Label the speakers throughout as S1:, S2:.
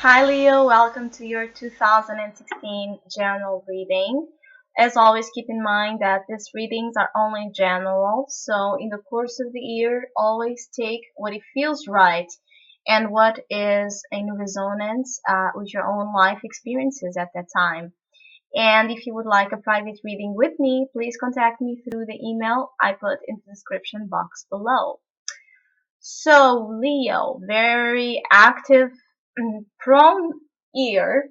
S1: Hi Leo, welcome to your 2016 general reading. As always, keep in mind that these readings are only general, so in the course of the year, always take what it feels right and what is in resonance with your own life experiences at that time. And if you would like a private reading with me, please contact me through the email I put in the description box below. So Leo, very active, prone year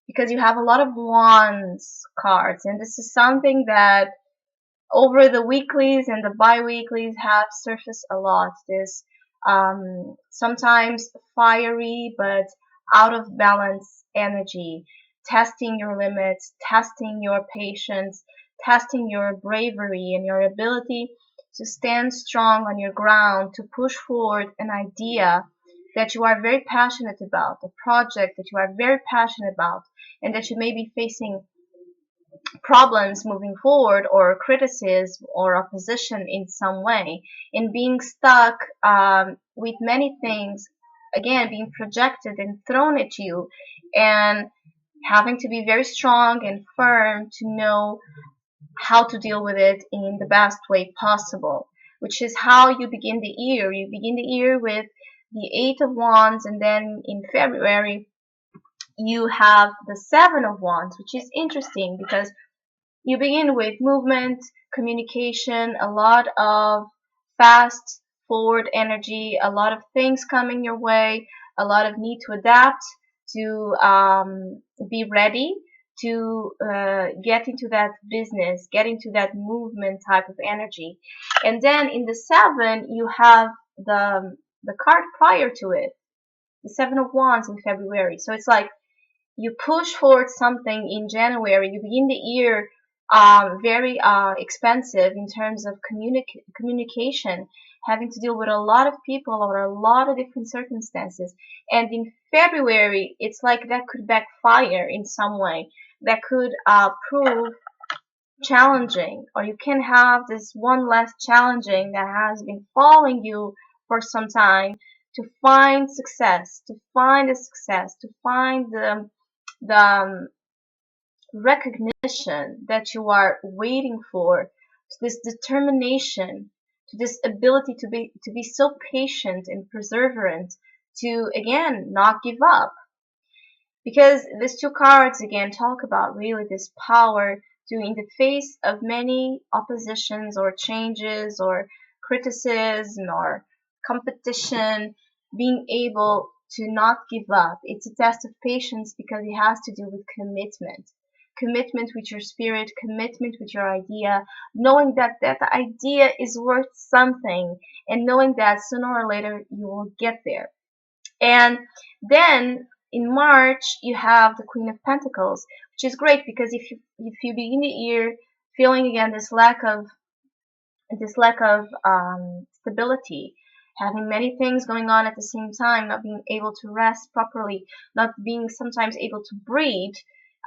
S1: because you have a lot of wands cards, and this is something that over the weeklies and the bi-weeklies have surfaced a lot. This sometimes fiery but out of balance energy, testing your limits, testing your patience, testing your bravery and your ability to stand strong on your ground, to push forward an idea that you are very passionate about, a project that you are very passionate about, and that you may be facing problems moving forward or criticism or opposition in some way, and being stuck with many things again being projected and thrown at you, and having to be very strong and firm to know how to deal with it in the best way possible, which is how you begin the year. You begin the year with the Eight of Wands, and then in February you have the Seven of Wands, which is interesting because you begin with movement, communication, a lot of fast forward energy, a lot of things coming your way, a lot of need to adapt, to be ready to get into that business, get into that movement type of energy. And then in the seven, you have the card prior to it, the Seven of Wands in February. So it's like you push forward something in January, you begin the year very expensive in terms of communication, having to deal with a lot of people or a lot of different circumstances. And in February, it's like that could backfire in some way. That could prove challenging, or you can have this one less challenging that has been following you for some time, to find success, to find the success, to find the recognition that you are waiting for, to this determination, to this ability to be so patient and perseverant, to again not give up. Because these two cards again talk about really this power to, in the face of many oppositions or changes or criticism or competition, being able to not give up. It's a test of patience because it has to do with commitment. Commitment with your spirit, commitment with your idea, knowing that that idea is worth something, and knowing that sooner or later you will get there. And then in March you have the Queen of Pentacles, which is great because if you begin the year feeling again this lack of stability, having many things going on at the same time, not being able to rest properly, not being sometimes able to breathe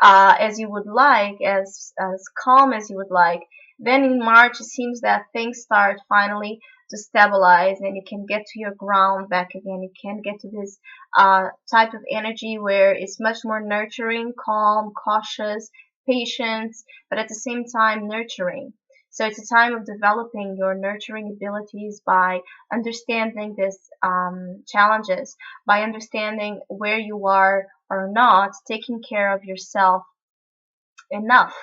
S1: as you would like, as calm as you would like, then in March it seems that things start finally to stabilize, and you can get to your ground back again. You can get to this type of energy where it's much more nurturing, calm, cautious, patient, but at the same time nurturing. So it's a time of developing your nurturing abilities by understanding these challenges, by understanding where you are or not, taking care of yourself enough.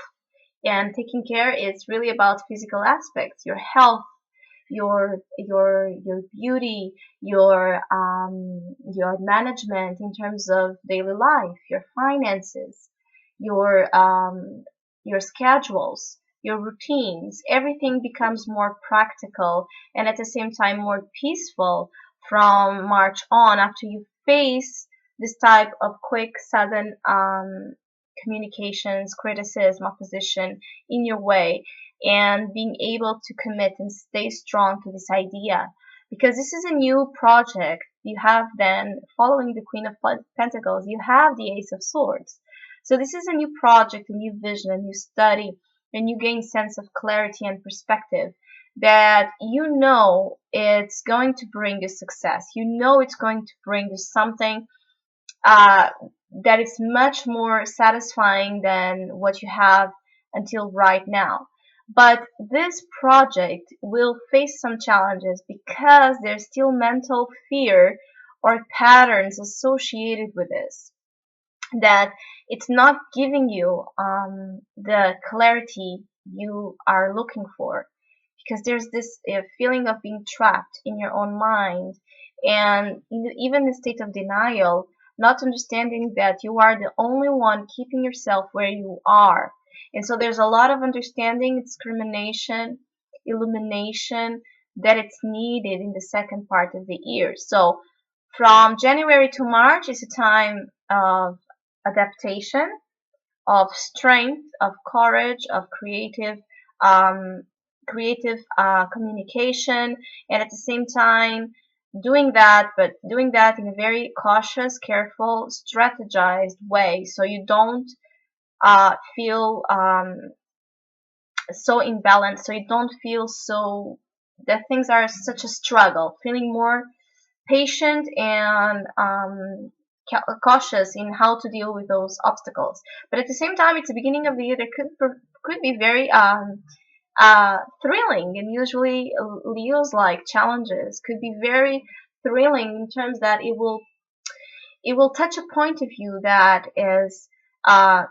S1: And taking care is really about physical aspects, your health, your beauty, your management in terms of daily life, your finances, your schedules, your routines. Everything becomes more practical and at the same time more peaceful from March on, after you face this type of quick, sudden communications, criticism, opposition in your way, and being able to commit and stay strong to this idea. Because this is a new project. You have then, following the Queen of Pentacles, you have the Ace of Swords. So this is a new project, a new vision, a new study, and you gain sense of clarity and perspective that you know it's going to bring you success. You know it's going to bring you something uh, that is much more satisfying than what you have until right now. But this project will face some challenges because there's still mental fear or patterns associated with this, that it's not giving you the clarity you are looking for, because there's this feeling of being trapped in your own mind, and even the state of denial, not understanding that you are the only one keeping yourself where you are. And so there's a lot of understanding, discrimination, illumination that it's needed in the second part of the year. So from January to March is a time of adaptation, of strength, of courage, of um, creative communication, and at the same time doing that, but doing that in a very cautious, careful, strategized way, so you don't feel so imbalanced, so you don't feel so that things are such a struggle, feeling more patient and cautious in how to deal with those obstacles. But at the same time, it's the beginning of the year that could be very thrilling, and usually Leo's like challenges could be very thrilling in terms that it will touch a point of you that is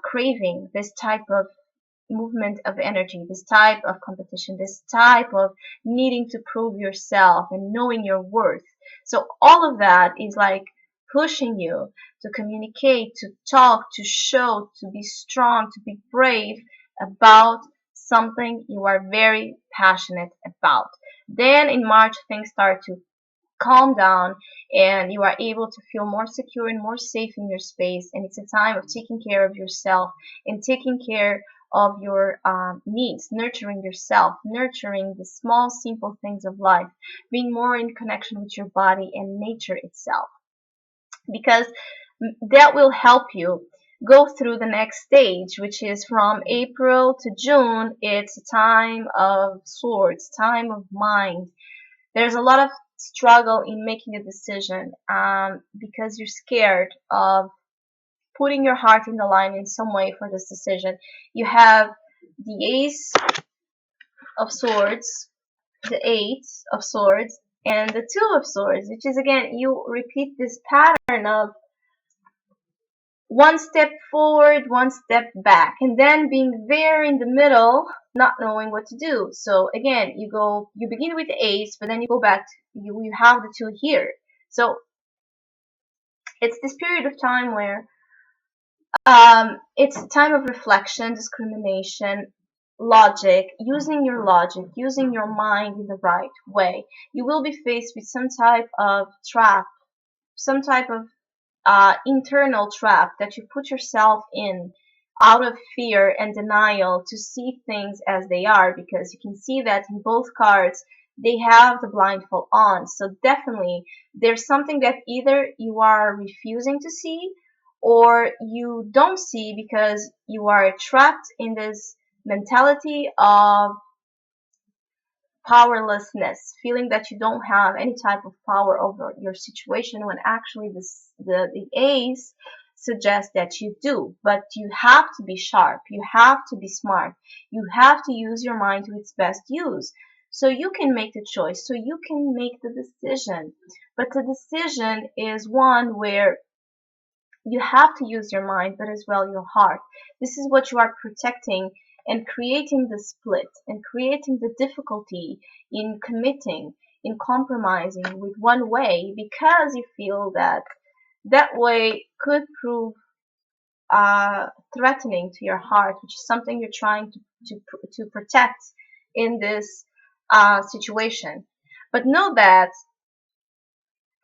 S1: craving this type of movement of energy, this type of competition, this type of needing to prove yourself and knowing your worth. So all of that is like pushing you to communicate, to talk, to show, to be strong, to be brave about something you are very passionate about. Then in March, things start to calm down, and you are able to feel more secure and more safe in your space. And it's a time of taking care of yourself and taking care of your needs, nurturing yourself, nurturing the small, simple things of life, being more in connection with your body and nature itself, because that will help you go through the next stage, which is from April to June. It's a time of swords, time of mind. There's a lot of struggle in making a decision, because you're scared of putting your heart in the line in some way for this decision. You have the Ace of Swords, the Eight of Swords, and the Two of Swords, which is again, you repeat this pattern of one step forward, one step back, and then being there in the middle, not knowing what to do. So again, you begin with the Ace, but then you go back, you have the Two here. So it's this period of time where it's a time of reflection, discrimination, logic, using your mind in the right way. You will be faced with some type of trap, some type of internal trap that you put yourself in out of fear and denial to see things as they are, because you can see that in both cards they have the blindfold on. So definitely there's something that either you are refusing to see or you don't see because you are trapped in this mentality of powerlessness, feeling that you don't have any type of power over your situation, when actually the Ace suggests that you do. But you have to be sharp, you have to be smart, you have to use your mind to its best use. So you can make the choice, so you can make the decision. But the decision is one where you have to use your mind, but as well your heart. This is what you are protecting, and creating the split and creating the difficulty in committing, in compromising with one way, because you feel that that way could prove threatening to your heart, which is something you're trying to protect in this situation. But know that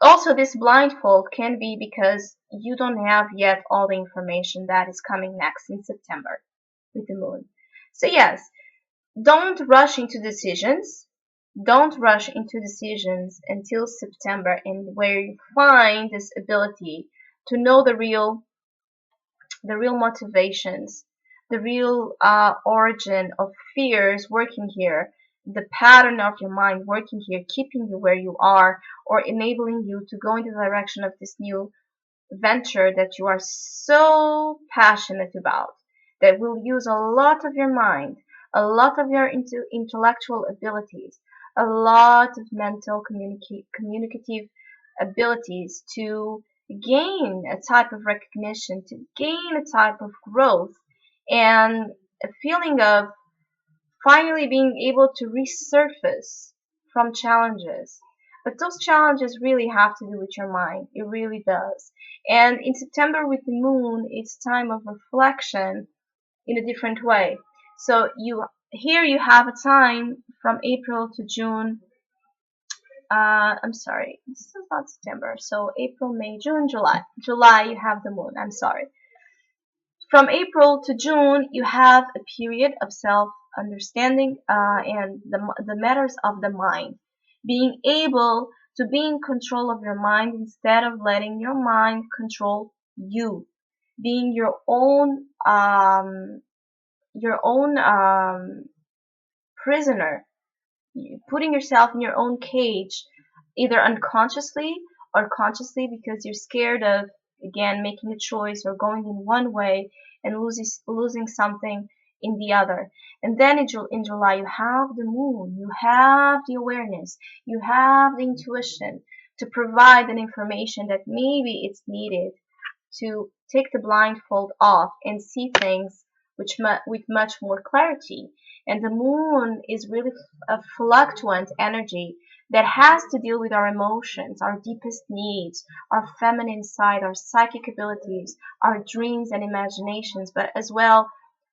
S1: also this blindfold can be because you don't have yet all the information that is coming next in September with the moon. So yes, don't rush into decisions. Don't rush into decisions until September, and where you find this ability to know the real motivations, the real origin of fears working here, the pattern of your mind working here, keeping you where you are, or enabling you to go in the direction of this new venture that you are so passionate about, that will use a lot of your mind, a lot of your intellectual abilities, a lot of mental communicative abilities to gain a type of recognition, to gain a type of growth, and a feeling of finally being able to resurface from challenges. But those challenges really have to do with your mind. It really does. And in September with the moon, it's time of reflection in a different way. So you have a time from April to June. I'm sorry, this is not September. So April, May, June, July. July you have the moon. I'm sorry. From April to June, you have a period of self-understanding and the matters of the mind. Being able to be in control of your mind instead of letting your mind control you. Being your own prisoner, putting yourself in your own cage, either unconsciously or consciously, because you're scared of, again, making a choice or going in one way and losing something in the other. And then in July, you have the moon, you have the awareness, you have the intuition to provide an information that maybe it's needed to take the blindfold off and see things with much more clarity. And the moon is really a fluctuant energy that has to deal with our emotions, our deepest needs, our feminine side, our psychic abilities, our dreams and imaginations, but as well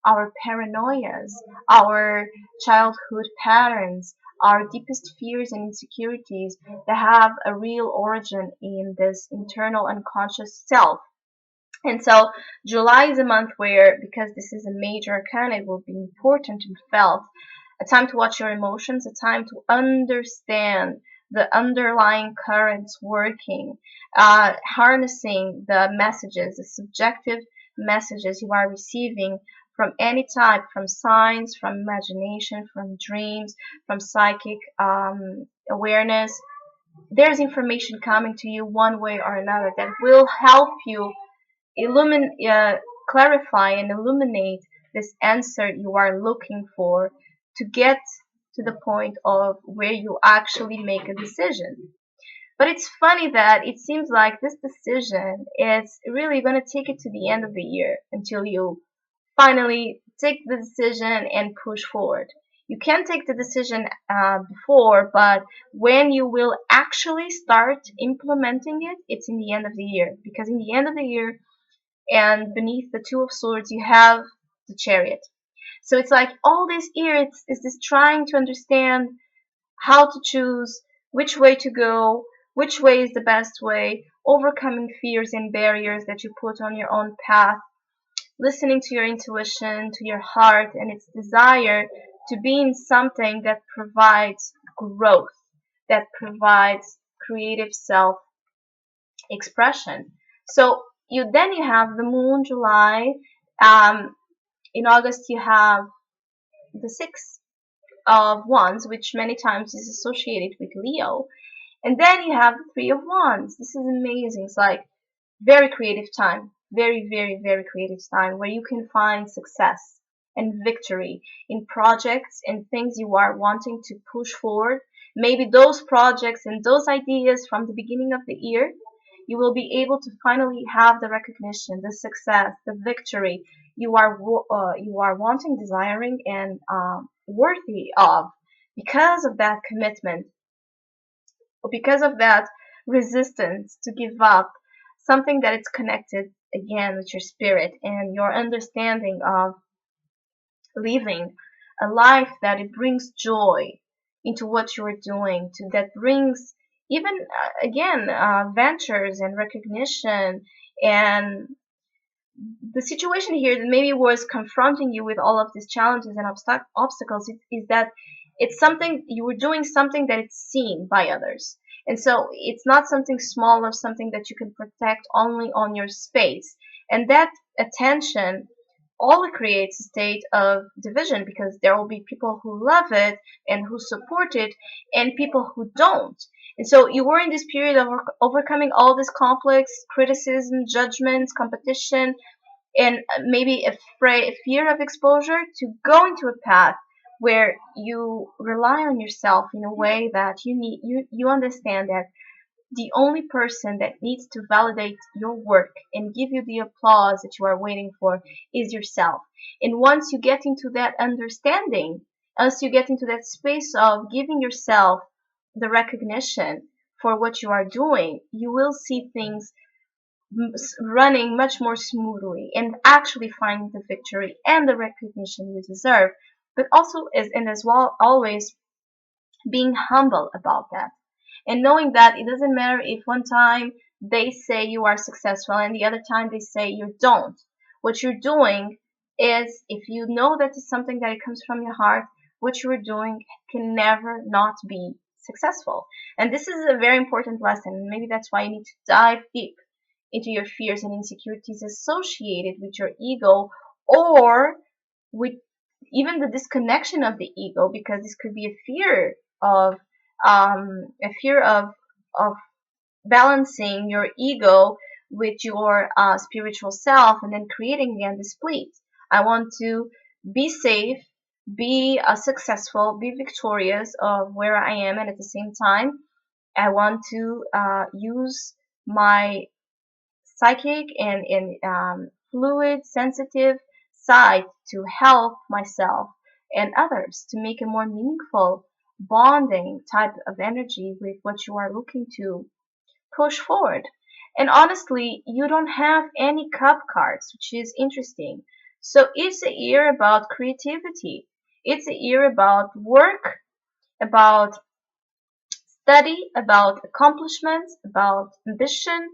S1: our paranoias, our childhood patterns, our deepest fears and insecurities that have a real origin in this internal unconscious self. And so July is a month where, because this is a major arcana, it will be important and felt. A time to watch your emotions, a time to understand the underlying currents working, harnessing the messages, the subjective messages you are receiving from any type, from signs, from imagination, from dreams, from psychic awareness. There's information coming to you one way or another that will help you clarify and illuminate this answer you are looking for to get to the point of where you actually make a decision. But it's funny that it seems like this decision is really going to take it to the end of the year until you finally take the decision and push forward. You can take the decision before, but when you will actually start implementing it, it's in the end of the year. Because in the end of the year, and beneath the Two of Swords, you have the Chariot. So it's like all this year is this trying to understand how to choose, which way to go, which way is the best way, overcoming fears and barriers that you put on your own path, listening to your intuition, to your heart, and its desire to be in something that provides growth, that provides creative self expression. So you have the moon, July. Um, in August you have the Six of Wands, which many times is associated with Leo, and then you have the Three of Wands. This is amazing. It's like very creative time, very very very creative time where you can find success and victory in projects and things you are wanting to push forward. Maybe those projects and those ideas from the beginning of the year, you will be able to finally have the recognition, the success, the victory you are wanting, desiring, and worthy of, because of that commitment, or because of that resistance to give up something that is connected again with your spirit and your understanding of living a life that it brings joy into what you are doing, to that brings even again ventures and recognition. And the situation here that maybe was confronting you with all of these challenges and obstacles is that it's something you were doing, something that it's seen by others, and so it's not something small or something that you can protect only on your space. And that attention all creates a state of division, because there will be people who love it and who support it and people who don't. And so you were in this period of overcoming all these conflicts, criticism, judgments, competition, and maybe a fear of exposure, to go into a path where you rely on yourself in a way that you understand that the only person that needs to validate your work and give you the applause that you are waiting for is yourself. And once you get into that understanding, once you get into that space of giving yourself the recognition for what you are doing, you will see things running much more smoothly and actually finding the victory and the recognition you deserve. But also, as well, always being humble about that, and knowing that it doesn't matter if one time they say you are successful and the other time they say you don't. What you're doing is, if you know that it's something that it comes from your heart, what you're doing can never not be successful. And this is a very important lesson, and maybe that's why you need to dive deep into your fears and insecurities associated with your ego, or with even the disconnection of the ego, because this could be a fear of of balancing your ego with your spiritual self, and then creating again this split. I want to be safe, be successful, be victorious of where I am, and at the same time, I want to use my psychic and fluid, sensitive side to help myself and others to make a more meaningful bonding type of energy with what you are looking to push forward. And honestly, you don't have any cup cards, which is interesting. So it's a year about creativity. It's a year about work, about study, about accomplishments, about ambition.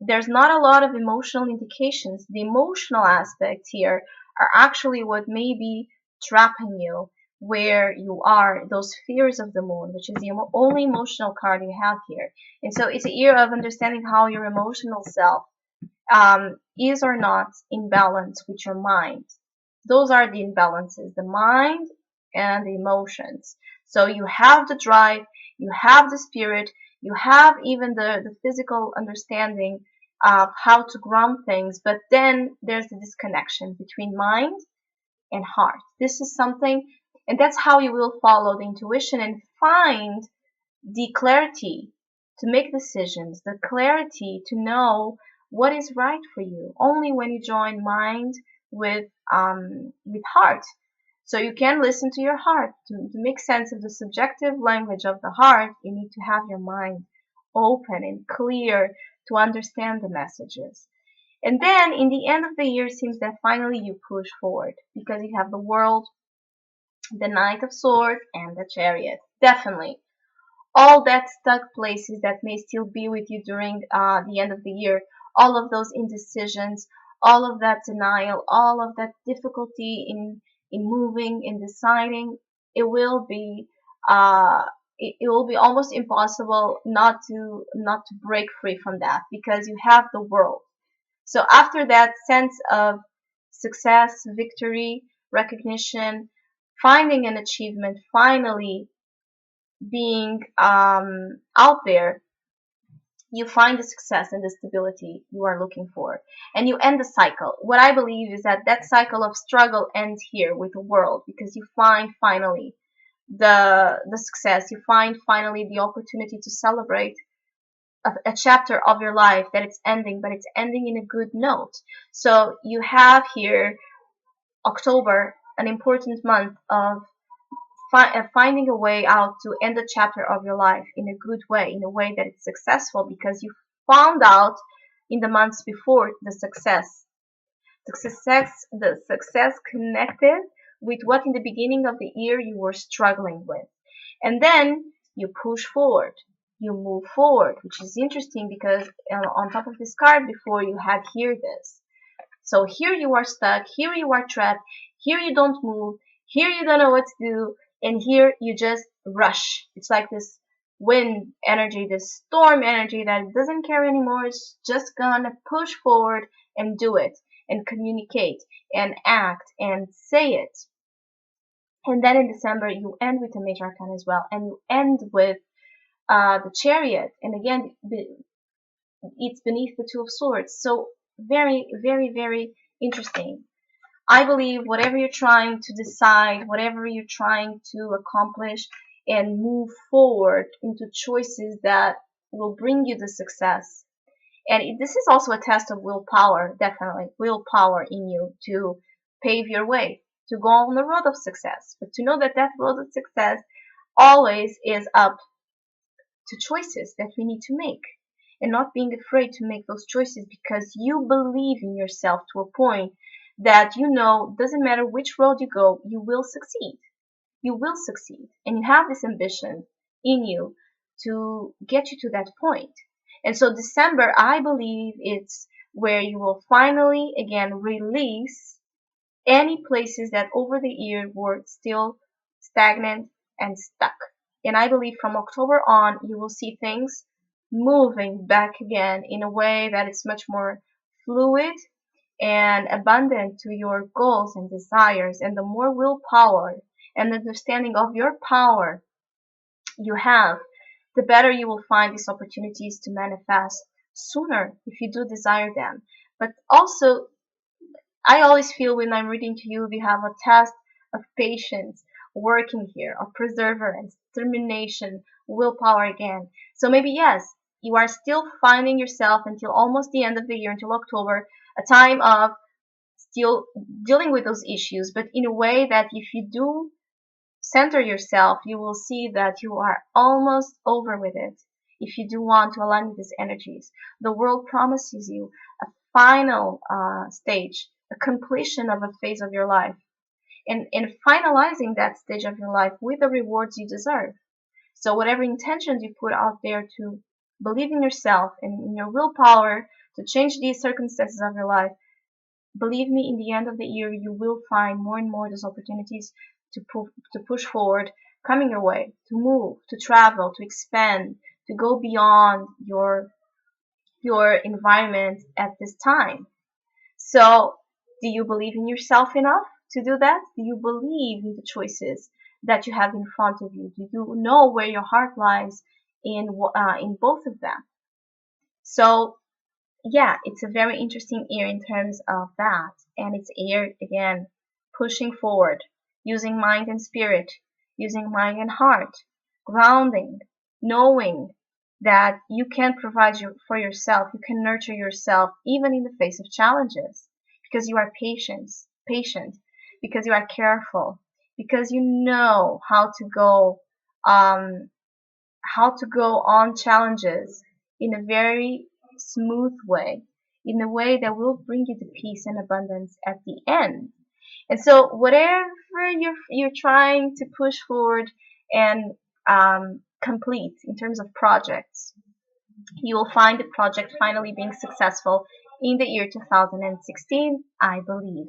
S1: There's not a lot of emotional indications. The emotional aspects here are actually what may be trapping you where you are, those fears of the moon, which is the only emotional card you have here. And so it's a year of understanding how your emotional self is or not in balance with your mind. Those are the imbalances, the mind and the emotions. So you have the drive, you have the spirit, you have even the physical understanding of how to ground things, but then there's the disconnection between mind and heart. This is something, and that's how you will follow the intuition and find the clarity to make decisions, the clarity to know what is right for you. Only when you join mind with heart. So you can listen to your heart. To make sense of the subjective language of the heart, you need to have your mind open and clear to understand the messages. And then in the end of the year, it seems that finally you push forward because you have the world, the Knight of Swords, and the Chariot. Definitely all that stuck places that may still be with you during the end of the year, all of those indecisions, all of that denial, all of that difficulty in moving, in deciding, it will be it will be almost impossible not to break free from that, because you have the world. So after that sense of success, victory, recognition, finding an achievement, finally being out there, you find the success and the stability you are looking for, and you end the cycle. What I believe is that that cycle of struggle ends here with the world, because you find finally the success. You find finally the opportunity to celebrate a chapter of your life that it's ending, but it's ending in a good note. So you have here October, an important month of finding a way out to end the chapter of your life in a good way, in a way that it's successful, because you found out in the months before the success connected with what in the beginning of the year you were struggling with. And then you push forward, you move forward, which is interesting because on top of this card before you had here this. So here you are stuck, here you are trapped, here you don't move, here you don't know what to do, and here you just rush. It's like this wind energy, this storm energy that doesn't care anymore. It's just gonna push forward and do it, and communicate, and act, and say it. And then in December, you end with a major arcana as well, and you end with the Chariot, and again, it's beneath the Two of Swords. So very, very, very interesting. I believe whatever you're trying to decide, whatever you're trying to accomplish and move forward into choices that will bring you the success. And this is also a test of willpower, definitely willpower in you to pave your way, to go on the road of success. But to know that that road of success always is up to choices that we need to make, and not being afraid to make those choices because you believe in yourself to a point that you know doesn't matter which road you go, you will succeed. You will succeed. And you have this ambition in you to get you to that point. And so December, I believe it's where you will finally again release any places that over the year were still stagnant and stuck. And I believe from October on, you will see things moving back again in a way that is much more fluid and abundant to your goals and desires. And the more willpower and understanding of your power you have, the better you will find these opportunities to manifest sooner if you do desire them. But also, I always feel when I'm reading to you, we have a test of patience working here, of perseverance, determination, willpower again. So maybe yes, you are still finding yourself until almost the end of the year, until October, a time of still dealing with those issues, but in a way that if you do center yourself, you will see that you are almost over with it. If you do want to align with these energies, the world promises you a final stage, a completion of a phase of your life, and finalizing that stage of your life with the rewards you deserve. So whatever intentions you put out there to believe in yourself and in your willpower to change these circumstances of your life, believe me, in the end of the year, you will find more and more those opportunities to push forward coming your way, to move, to travel, to expand, to go beyond your environment at this time. So, do you believe in yourself enough to do that? Do you believe in the choices that you have in front of you? Do you know where your heart lies in both of them? So, yeah, it's a very interesting year in terms of that. And it's a year, again, pushing forward, using mind and spirit, using mind and heart, grounding, knowing that you can provide for yourself, you can nurture yourself even in the face of challenges because you are patient, because you are careful, because you know um, how to go on challenges in a very smooth way, in a way that will bring you the peace and abundance at the end. And so, whatever you're trying to push forward and complete in terms of projects, you will find the project finally being successful in the year 2016, I believe.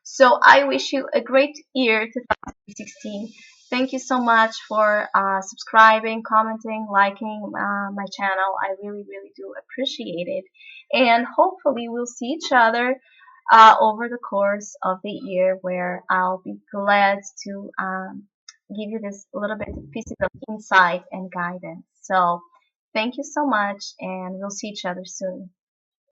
S1: So I wish you a great year 2016. Thank you so much for subscribing, commenting, liking my channel. I really, really do appreciate it. And hopefully we'll see each other over the course of the year where I'll be glad to give you this little bit of pieces of insight and guidance. So thank you so much, and we'll see each other soon.